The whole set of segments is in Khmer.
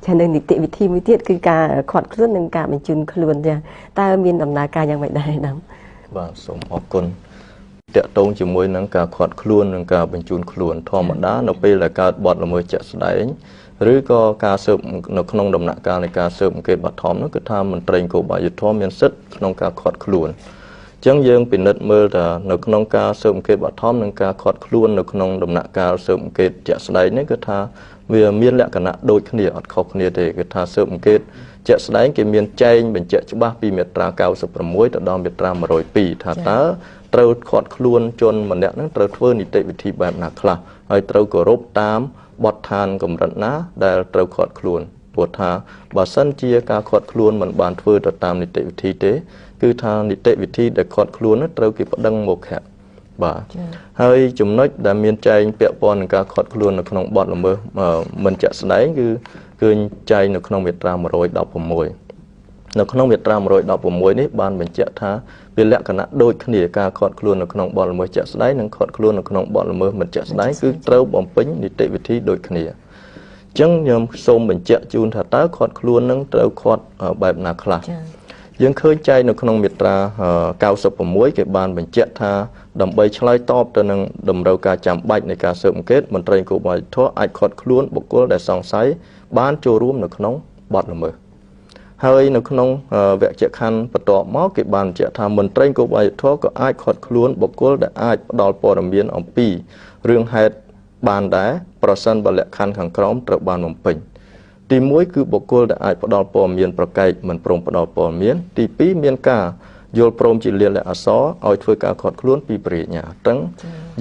cho nên thì tiện thi mới tiết cứ cả khọt rất nâng cả mình chun luôn nha ta miên đầm ná ca yang vậy đây lắm và sống học con tiện tông chỉ môi nâng cả khọt luôn nâng cả mình chun luôn thò một đá nó bây là cả bọt là mới chạy đấy rồi có ca sớm nó không đầm nã ca này ca sớm cái bát thom nó cứ tham mình train cổ bài thom miền sứt không ca khọt luôn chẳng dương bình đất mơ là nó không ca sớm cái bát thom nâng ca khọt luôn nó không đầm nã ca sớm cái chạy đấy nó cứ tha vì miền lẹ cả nã đôi khné ở khóc khné để cứ tha sớm cái chạy đấy cái miền chay mình chạy cho ba pi mét ra cao sập muối từ đó mét ra mà rồi pi thà tá trâu khọt luôn chôn mình lẹ nó trâu phơi nị tệ vị trí bài nã khla hay trâu cổ rốp tam bọt than cầm rận náได้trâuขอดคลุนปวดทาบาสันเจียกาขอดคลุนมันบานเฟื่อต่อตามนิติวิธีเตคือทางนิติวิธีได้ขอดคลุนนั้นtrâuกี่ปดังหมกแหบบ่าให้จุ่มน้อยได้เมียนใจเปียปอนการขอดคลุนในขนมบอดละเมอมันจะสไลด์คือใจในขนมเวทรามรอยดอกผมมวยในขนมเวทรามรอยดอกผมมวยนี้บานเป็นเจ้าท่าเป็นลักษณะโดยขณีการขอดคลุนในขนมบอดละเมอจะสไลด์นั่งขอดคลุนในขนมบอดละเมอมันจะสไลด์คือtrâuบอมปิ้งนิติวิธีโดยขณีจังยามส้มเป็นเจ้าจูนถ้าตาขอดคลุนนั่งtrâuขอดแบบนาคลายังเคยใจในขนมเวทราเกาสปมวยเก็บบานเป็นเจ้าท่าดำใบชลายตอบแต่นังดำเราการจำใบในการเสริมเกตมันเตรงกูบอยทั่วไอขอดคลุนบุกโกลได้สองไซบ้านโจรวมในขนมบอดละเมอเฮ้ยในขนมแวะเจ้าคันประตอบม้อเก็บบานเจ้าท่ามันเตรงกูบอยทั่วก็ไอขอดคลุนบุกโกลได้ไอดอลปอร์เมียนอมปีเรื่องเหตุบานได้ประสันบรรเลคันขังคล้อมตระบานมปิงตีมวยคือบุกโกลได้ไอดอลปอร์เมียนประไกมันโปร่งดอลปอร์เมียนตีปีเมียนกาโยลโปรมจิเลียและอัศเอาช่วยการขอดคล้วนปีเปรียญาตั้ง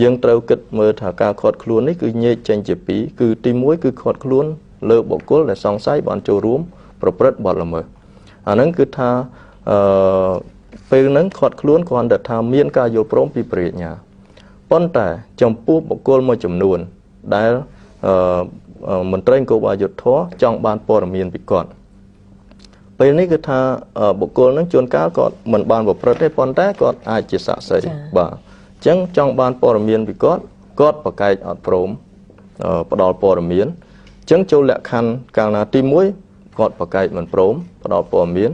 ยังเตาเกิดเมื่อถ้าการขอดคล้วนนี่คือเย่เจนเจปีคือตีมวยคือขอดคล้วนเลือกบุกโกลและสองไซบอลโจรวมประพฤติบอลละเมออันนั้นคือถ้าเป็นนั้นขอดคล้วนก่อนแต่ถ้าเมียนกาโยลโปรมปีเปรียญาป้อนแต่จำปูบุกโกลมาจำนวนได้มันเตรงกูบาหยุดท้อจองบานปอร์เมียนไปก่อนเป็นนี่คือถ้าบุคคลนั้นจวนก้าวก็เหมือนบานบุประเทศปอนแต่ก็อาจจะสะสมบ่าจังจองบานปอร์เมียนไปก็ประกายอัดโปรมประดอลปอร์เมียนจังโจเละคันกลางนาตีมวยก็ประกายเหมือนโปรมประดอลปอร์เมียน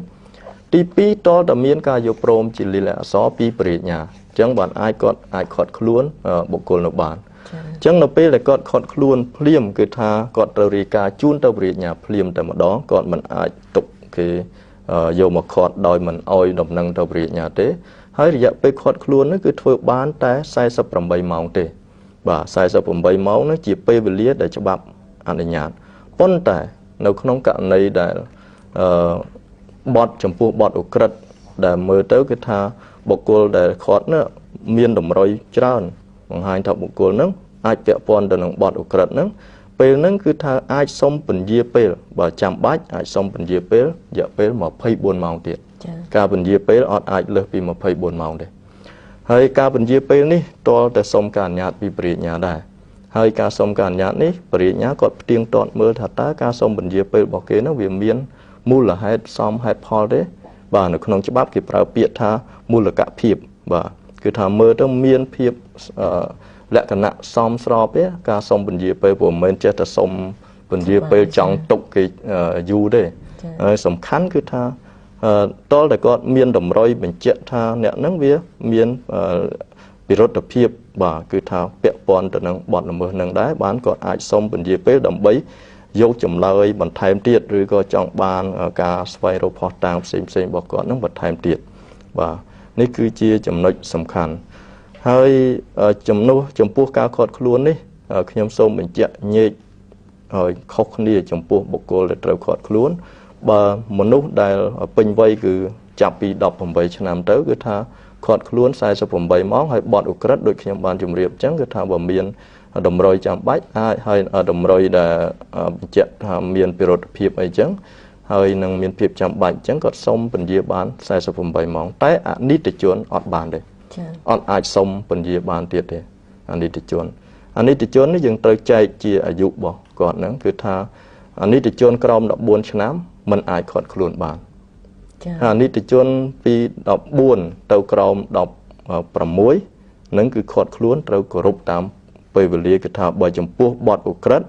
ตีปีต่อดเมียนกายโยโปรมจิลิละซอปีปริญญาจังบานไอก็ไอขอดคล้วนบุคคลนบานจังนเปเลยก็ขอดคล้วนเพลียมคือท่าก็ตรีกาจูนตปริญญาเพลียมแต่มาดองก็มันไอตกคือโยมขอดโดยมันอ้อยดมนังตบริญญาเตให้ระยะไปขอดคล้วนนั่นคือทั่วบ้านแต่ใส่สปรมใบเมาเตบ่าใส่สปรมใบเมานั่นจีบไปเวลียได้ฉบับอันญาตป้นแต่ในขนมกะในได้บอดจมพูบอดอุกฤษได้เมื่อเต้าคือท่าบุกโกลได้ขอดเนี่ยเมียนดมรอยจราน์บางหายทับบุกโกลนั่งอาจเปียปอนแต่หนังบอดอุกฤษนั่งเปลนั่นคือถ้าไอส้มเป็นเยี่ยเปลบ่จำบัดไอส้มเป็นเยี่ยเปลอย่าเปลมาให้บนเมาเดียการเป็นเยี่ยเปลอดไอเลือกปีมาให้บนเมาเดียให้การเป็นเยี่ยเปลนี่ตัวแต่ส้มการญาติปีปริญญาได้ให้การส้มการญาตินี่ปริญญาก็เตียงตอนเมื่อถัดตาการส้มเป็นเยี่ยเปลบอกเกณฑ์นักเวียนเมียนมูลให้ซ้อมให้พอเด้บ่าในขนมฉบับที่เราเปียท่ามูลกะเพียบบ่าคือทำเมื่อต้องเมียนเพียบและขณะซ้อมสอบเนี่ยการซ้อมเป็นยีไปผมเหมือนจะซ้อมเป็นยีไปจังตุกกี่ยูได้สำคัญคือท่าตอนแต่ก็เมียนดมรอยเป็นเจ้าท่าเนี่ยนั่งเวียเมียนปีรถตะเพียบบ่าคือท่าเปียปอนแต่นั่งบอดเมื่อนั่งได้บ้านก็อาจซ้อมเป็นยีไปดมใบยกจำเลยบันไทม์เตียดหรือก็จังบ้านการสไฟโรพอตามเซ็งบอกก่อนนั่งบันไทม์เตียดบ่านี่คือเจียจำนวนสำคัญให้จำพวกการขอดคล้วนนี่ขยมส้มเป็นเจ้าเnyekเขาคนนี้จำพวกบุคคลได้ตระขอดคล้วนบามนุษย์ได้เป็นไว้คือจับปีดอกผมใบชนามเต้คือท่าขอดคล้วนใส่สผมใบมองให้บอดอุกฤษโดยขยมบานจุ่มเรียบจังคือท่าบ่เมียนดมรอยจำใบให้ดมรอยได้เจ้าเมียนปิรดเพียบไอจังให้นางเมียนเพียบจำใบจังก็ส้มเป็นเยี่ยบานใส่สผมใบมองแต่นิติจวนอดบานเลยอดอาจสมเป็นยีบานเตียดเลยอันนี้ติจวนนี่ยังเตยใจเจียอายุบอกก่อนนั้นคือถ้าอันนี้ติจวนกรอมดอกบัวชนะมันอาจขอดคลุนบานอันนี้ติจวนปีดอกบัวเตากรอมดอกประมวยนั่นคือขอดคลุนเตากรุบตามไปเวลีคือถ้าบ่อยจำพวกบอดอุกฤษ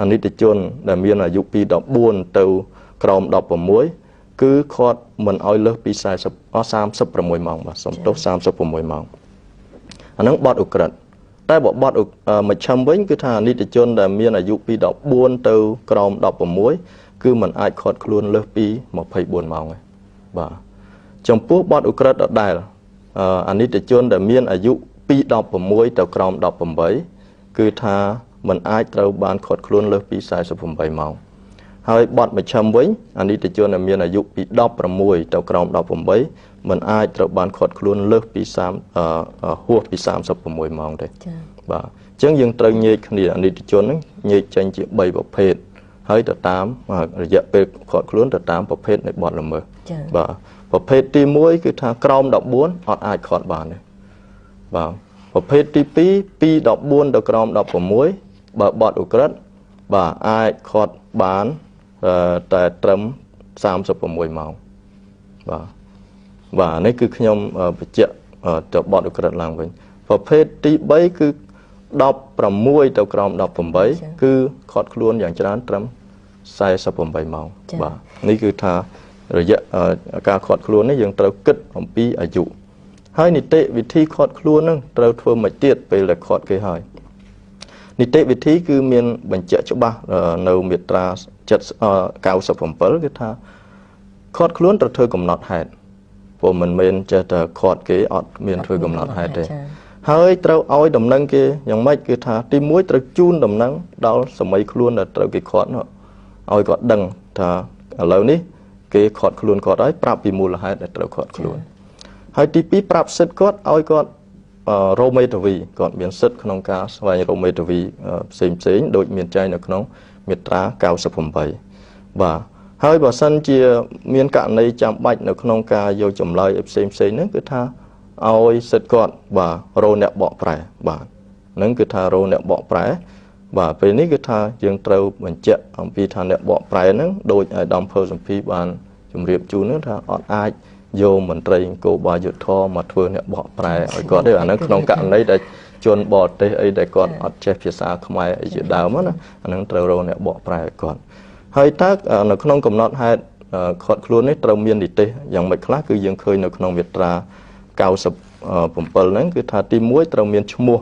អានិច្ចជនដែលមានអាយុពី14ទៅក្រោម16គឺគាត់មិនឲ្យលើសពី36ម៉ោងបាទសំទោស36ម៉ោងអាហ្នឹងបទឧក្រិដ្ឋតែបើបទមជ្ឈិមវិញគឺថាអានិច្ចជនដែលមានអាយុពី14ទៅក្រោម16គឺมันអាចខាត់ខ្លួនលើសពី24ម៉ោងទេបាទចំពោះបទឧក្រិដ្ឋដដែលអានិច្ចជនដែលមានអាយុពី16ទៅក្រោម18គឺថាมันអាចត្រូវបានខាត់ខ្លួនលើសពី48ម៉ោងហើយបទមជ្ឈិមវិញអានិច្ចជនដែលមានអាយុពី16ទៅក្រោម18มันអាចត្រូវបានខាត់ខ្លួនលើសពីហួសពី36ម៉ោងទេចា៎បាទអញ្ចឹងយើងត្រូវញែកគ្នាអានិច្ចជនហ្នឹងញែកចេញជា3ប្រភេទហើយទៅតាមរយៈពេលខាត់ខ្លួនទៅតាមប្រភេទនៃបទល្មើសចា៎បាទប្រភេទទី1គឺថាក្រោម14អត់អាចខាត់បានទេបាទប្រភេទទី2ពី14ទៅក្រោម16បើបទឧក្រិដ្ឋបាទអាចខាត់បានតែត្រឹម36ម៉ោងបាទនេះគឺខ្ញុំបញ្ជាក់ទៅបទឧក្រិដ្ឋឡើងវិញប្រភេទទី3គឺ16ទៅក្រោម18គឺខាត់ខ្លួនយ៉ាងច្រើនត្រឹម48ម៉ោងបាទនេះគឺថារយៈការខាត់ខ្លួននេះយើងត្រូវគិតអំពីអាយុហើយនីតិវិធីខាត់ខ្លួននឹងត្រូវធ្វើមិនទៀតពេលដែលខាត់គេហើយនីតិវិធីគឺមានបញ្ជាក់ច្បាស់នៅមាត្រា97គឺថាខាត់ខ្លួនត្រូវធ្វើកំណត់ហេតុព្រោះមិនមែនចេះតែខាត់គេអត់មានធ្វើកំណត់ហេតុទេហើយត្រូវឲ្យដំណឹងគេយ៉ាងម៉េចគឺថាទី1ត្រូវជូនដំណឹងដល់សម័យខ្លួនដែលត្រូវគេខាត់នោះឲ្យគាត់ដឹងថាឥឡូវនេះគេខាត់ខ្លួនគាត់ហើយប្រាប់ពីមូលហេតុដែលត្រូវខាត់ខ្លួនហើយទី2ប្រាប់សិទ្ធិគាត់ឲ្យគាត់រោមេធាវីគាត់មានសិទ្ធិក្នុងការស្វែងរកមេធាវីផ្សេងដូចមានចែងនៅក្នុងមាត្រា98បាទហើយបើសិនជាមានករណីចាំបាច់នៅក្នុងការយកចម្លើយផ្សេងហ្នឹងគឺថាឲ្យសិទ្ធិគាត់បាទរោអ្នកបកប្រែបាទហ្នឹងគឺថារោអ្នកបកប្រែបាទពេលនេះគឺថាយើងត្រូវបញ្ជាក់អំពីថាអ្នកបកប្រែហ្នឹងដោយអាដាមភើសម្ភារបានជម្រាបជូនហ្នឹងថាអត់អាចយកមន្ត្រីអង្គរបាលយុទ្ធមកធ្វើអ្នកបកប្រែឲ្យគាត់ទេអាហ្នឹងក្នុងករណីដែលជនបរទេសអីដែលគាត់អត់ចេះភាសាខ្មែរអីជាដើមណាអាហ្នឹងត្រូវរកអ្នកបកប្រែឲ្យគាត់ហើយតើនៅក្នុងកំណត់ហេតុខាត់ខ្លួននេះត្រូវមាននីតិយ៉ាងម៉េចខ្លះគឺយើងឃើញនៅក្នុងមាត្រា97ហ្នឹងគឺថាទី1ត្រូវមានឈ្មោះ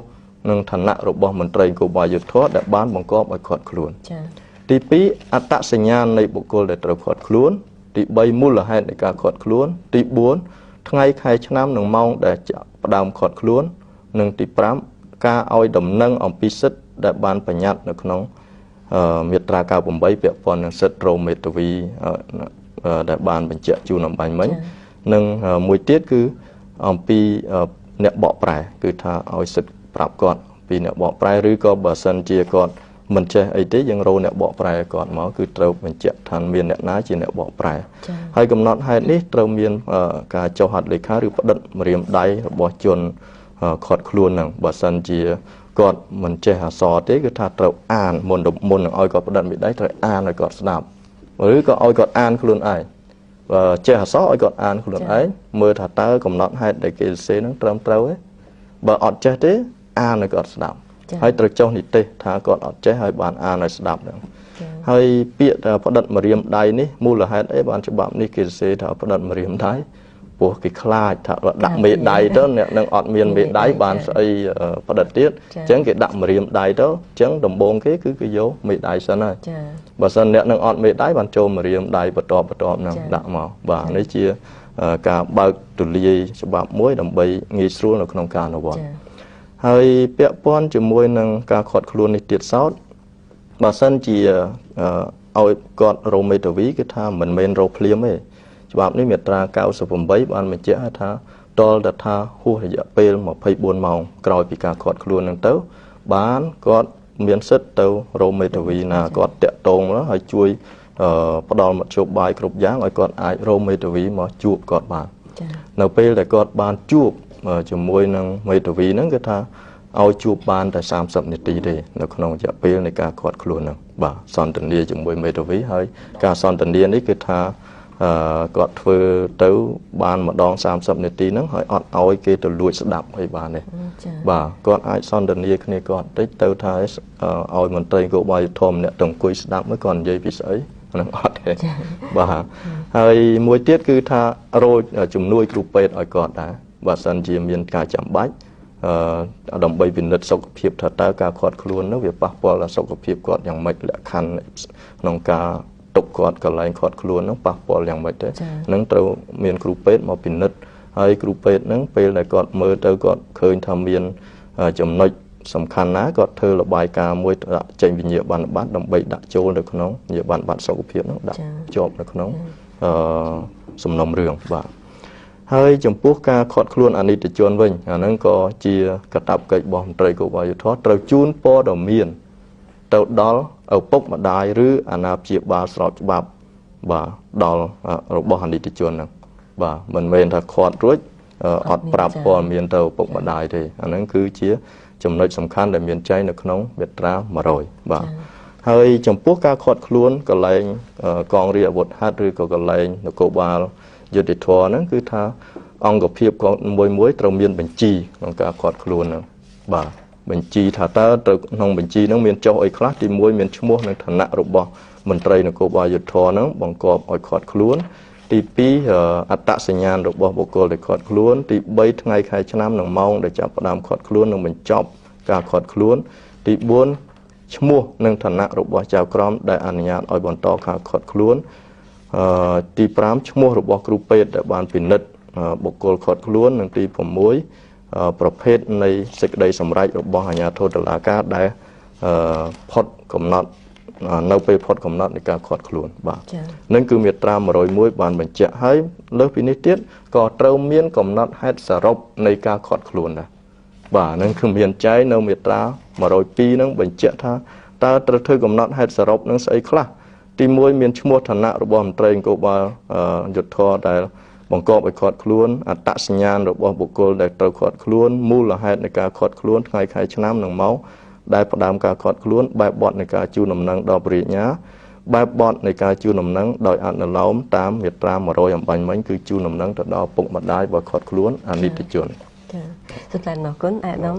និងឋានៈរបស់មន្ត្រីអង្គរបាលយុទ្ធដែលបានបង្កប់ឲ្យខាត់ខ្លួនចា៎ទី2អត្តសញ្ញាណនៃបុគ្គលដែលត្រូវខាត់ខ្លួនទី3មូលហេតុនៃការខាត់ខ្លួនទី4ថ្ងៃខែឆ្នាំនិងម៉ោងដែលផ្ដើមខាត់ខ្លួននិងទី5ការឲ្យដំណឹងអំពីសិទ្ធិដែលបានបញ្ញត្តិនៅក្នុងមាត្រា98ពាក់ព័ន្ធនឹងសិទ្ធិរោមេធាវីដែលបានបញ្ជាក់ជូនអំបញ្ញមិញនិងមួយទៀតគឺអំពីអ្នកបកប្រែគឺថាឲ្យសិទ្ធិប្រាប់គាត់ពីអ្នកបកប្រែឬក៏បើសិនជាគាត់មិនចេះអីទេយើងរកអ្នកបកប្រែគាត់មកគឺត្រូវបញ្ជាក់ថាមានអ្នកណាជាអ្នកបកប្រែហើយកំណត់ហេតុនេះត្រូវមានការចុះហត្ថលេខាឬផ្តិតម្រាមដៃរបស់ជនខាត់ខ្លួនហ្នឹងបើសិនជាគាត់មិនចេះអក្សរទេគឺថាត្រូវអានមុននឹងឲ្យគាត់ផ្តិតម្រាមដៃត្រូវអានឲ្យគាត់ស្ដាប់ឬក៏ឲ្យគាត់អានខ្លួនឯងបើចេះអក្សរឲ្យគាត់អានខ្លួនឯងមើលថាតើកំណត់ហេតុដែលគេសរសេរហ្នឹងត្រឹមត្រូវទេបើអត់ចេះទេអានឲ្យគាត់ស្ដាប់ហើយត្រូវចុះនីតិថាគាត់អត់ចេះហើយបានអានឲ្យស្ដាប់ហ្នឹងហើយពាក្យថាផ្តិតម្រាមដៃនេះមូលហេតុអីបានច្បាប់នេះគេសរសេរថាផ្តិតម្រាមដៃព្រោះគេខ្លាចថាដាក់មេដៃទៅអ្នកនឹងអត់មានមេដៃបានស្អីផ្តិតទៀតអញ្ចឹងគេដាក់ម្រាមដៃទៅអញ្ចឹងដំបូងគេគឺគេយកមេដៃសិនហើយបើសិនអ្នកនឹងអត់មេដៃបានចូលម្រាមដៃបន្ទាប់ហ្នឹងដាក់មកបាទនេះជាការបើកទូលាយច្បាប់មួយដើម្បីងាយស្រួលនៅក្នុងការអនុវត្តហើយពាក់ព័ន្ធជាមួយនឹងការខាត់ខ្លួននេះទៀតសោតបើសិនជាឲ្យគាត់រោមេធាវីគឺថាមិនមែនរោភ្លាមទេច្បាប់នេះមាត្រា98បានបញ្ជាក់ថាតលតថាហួសរយៈពេល24ម៉ោងក្រោយពីការខាត់ខ្លួននឹងទៅបានគាត់មានសិទ្ធិទៅរោមេធាវីណាគាត់តាក់ទងហើយជួយផ្ដល់មធ្យោបាយគ្រប់យ៉ាងឲ្យគាត់អាចរោមេធាវីមកជួបគាត់បាននៅពេលដែលគាត់បានជួបជាមួយនឹងមេធាវីហ្នឹងគឺថាឲ្យជួបបានតែ30នាទីទេនៅក្នុងរយៈពេលនៃការខាត់ខ្លួនហ្នឹងបាទសន្ទនាជាមួយមេធាវីហើយការសន្ទនានេះគឺថា គាត់ធ្វើទៅបានម្ដង30នាទីហ្នឹងហើយអត់ឲ្យគេទៅលួចស្ដាប់ឲ្យបានទេបាទគាត់អាចសន្ទនាគ្នាគាត់តិចទៅថាឲ្យមន្ត្រីនគរបាលយុត្តិធម៌ម្នាក់ទៅអង្គុយស្ដាប់មើលគាត់និយាយពីស្អីហ្នឹងអត់ទេបាទហើយមួយទៀតគឺថារោជំនួយគ្រូពេទ្យឲ្យគាត់ដែរបើសិនជាមានការចាំបាច់ដើម្បីពិនិត្យសុខភាពថាតើការខាត់ខ្លួននោះវាប៉ះពាល់ដល់សុខភាពគាត់យ៉ាងម៉េចលក្ខខណ្ឌក្នុងការទុកគាត់កន្លែងខាត់ខ្លួននោះប៉ះពាល់យ៉ាងម៉េចទេនឹងត្រូវមានគ្រូពេទ្យមកពិនិត្យហើយគ្រូពេទ្យហ្នឹងពេលដែលគាត់មើលទៅគាត់ឃើញថាមានចំណុចសំខាន់ណាគាត់ធ្វើរបាយការណ៍មួយដាក់ចេញវិញ្ញាបនបត្រដើម្បីដាក់ចូលនៅក្នុងវិញ្ញាបនបត្រសុខភាពនោះដាក់ជាប់នៅក្នុងសំណុំរឿងបាទហើយចំពោះការខាត់ខ្លួនអនិច្ចជនវិញអាហ្នឹងក៏ជាកាតព្វកិច្ចរបស់មន្ត្រីនគរបាលយុត្តិធម៌ត្រូវជូនព័ត៌មានទៅដល់ឪពុកម្ដាយឬអាណាព្យាបាលស្របច្បាប់បាទដល់របស់អនិច្ចជនហ្នឹងបាទមិនមែនថាខាត់រួចអត់ប្រាប់ព័ត៌មានទៅឪពុកម្ដាយទេអាហ្នឹងគឺជាចំណុចសំខាន់ដែលមានចែងនៅក្នុងមាត្រា100បាទហើយចំពោះការខាត់ខ្លួនកន្លែងកងរាជអាវុធហត្ថឬក៏កន្លែងនគរបាលយុត្តិធម៌ហ្នឹងគឺថាអង្គភាពមួយត្រូវមានបញ្ជីក្នុងការខាត់ខ្លួនហ្នឹងបាទបញ្ជីថាតើត្រូវក្នុងបញ្ជីហ្នឹងមានចុះអីខ្លះទី1មានឈ្មោះនិងឋានៈរបស់មន្ត្រីនគរបាលយុត្តិធម៌ហ្នឹងបង្កប់ឲ្យខាត់ខ្លួនទី2អត្តសញ្ញាណរបស់បុគ្គលដែលខាត់ខ្លួនទី3ថ្ងៃខែឆ្នាំនិងម៉ោងដែលចាប់ផ្ដើមខាត់ខ្លួននិងបញ្ចប់ការខាត់ខ្លួនទី4ឈ្មោះនិងឋានៈរបស់ចៅក្រមដែលអនុញ្ញាតឲ្យបន្តការខាត់ខ្លួនទី5ឈ្មោះរបស់គ្រូពេទ្យដែលបានពិនិត្យបុគ្គលខាត់ខ្លួននិងទី6ប្រភេទនៃសេចក្តីសម្រេចរបស់អាជ្ញាធរតុលាការដែលផុតកំណត់នៅពេលផុតកំណត់នៃការខាត់ខ្លួនបាទនឹងគឺមាត្រា101បានបញ្ជាក់ហើយលើសពីនេះទៀតក៏ត្រូវមានកំណត់ហេតុសរុបនៃការខាត់ខ្លួនដែរបាទនឹងគឺមានចែងនៅមាត្រា102នឹងបញ្ជាក់ថាតើត្រូវធ្វើកំណត់ហេតុសរុបនឹងស្អីខ្លះទី1មានឈ្មោះឋានៈរបស់មន្ត្រីនគរបាលយុត្តិធម៌ដែលបង្កប់ឲ្យខាត់ខ្លួនអត្តសញ្ញាណរបស់បុគ្គលដែលត្រូវខាត់ខ្លួនមូលហេតុនៃការខាត់ខ្លួនថ្ងៃខែឆ្នាំនិងម៉ោងដែលផ្ដើមការខាត់ខ្លួនបែបបទនៃការជូនដំណឹងដល់ព្រះញ្ញាបែបបទនៃការជូនដំណឹងដោយអនុលោមតាមមាត្រា100អំបញ្ញមិញគឺជូនដំណឹងទៅដល់ពុកម្ដាយបើខាត់ខ្លួនអនិច្ចជនចា៎សូមអរគុណអាដាម